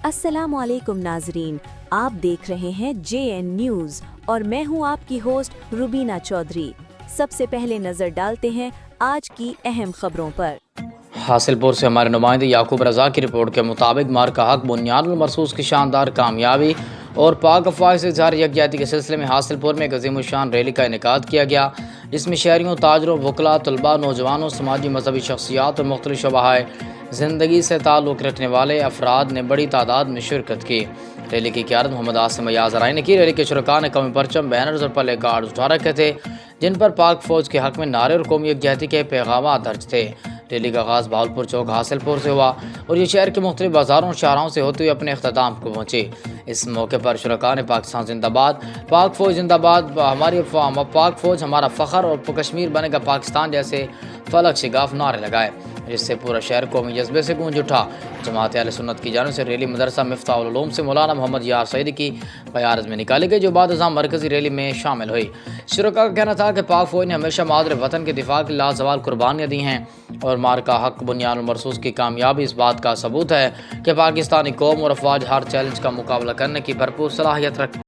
अस्सलाम वालेकुम नाजरीन, आप देख रहे हैं JN न्यूज़ और मैं हूं आपकी होस्ट रुबीना चौधरी। सबसे पहले नजर डालते हैं आज की अहम खबरों पर। हासिलपुर से हमारे नुमाइंदे याकूब रजा की रिपोर्ट के मुताबिक मार्का हक बुनियादुल मरसूस की शानदार कामयाबी और पाक अफवाह से इजहार यकजहती के सिलसिले में हासिलपुर में एक अज़ीमुश्शान रैली का इनेकाद किया गया, जिसमें शहरियों, ताजरों, वकला, तलबा, नौजवानों, समाजी मजहबी शख्सियात और मुख्तलिफ शबाए ज़िंदगी से ताल्लुक़ रखने वाले अफराद ने बड़ी तादाद में शिरकत की। रैली की क़यादत मोहम्मद आसिम याज़राई ने की। रैली के शुरका ने कौमी परचम, बैनर्स और प्ले कार्ड उठा रखे थे, जिन पर पाक फ़ौज के हक़ में नारे और कौमी यकजहती के पैगाम दर्ज थे। रैली का आगाज़ बहावलपुर चौक हासिलपुर से हुआ और ये शहर के मुख्तलिफ बाज़ारों और शाहराहों से होते हुए अपने अख्ताम को पहुँची। इस मौके पर शुरका ने पाकिस्तान जिंदाबाद, पाक फ़ौज जिंदाबाद, पाक फ़ौज हमारा फ़ख्र और कश्मीर बनेगा पाकिस्तान जैसे फलक शिगाफ नारे लगाए, जिससे पूरा शहर कौमी जज्बे से गूंज उठा। जमात अहले सुन्नत की जानिब से रैली मदरसा मिफ्ताहुल उलूम से मौलाना मोहम्मद यार सईदी की क़यादत में निकाली गई, जो बाद अज़ां मरकज़ी रैली में शामिल हुई। शुरका का कहना था कि पाक फ़ौज ने हमेशा मादर वतन के दिफा के लाजवाल कुर्बानियाँ दी हैं और मार्का हक बुनियादुल मरसूस की कामयाबी इस बात का सबूत है कि पाकिस्तानी कौम और अफवाज हर चैलेंज का मुकाबला करने की भरपूर सलाहियत रखती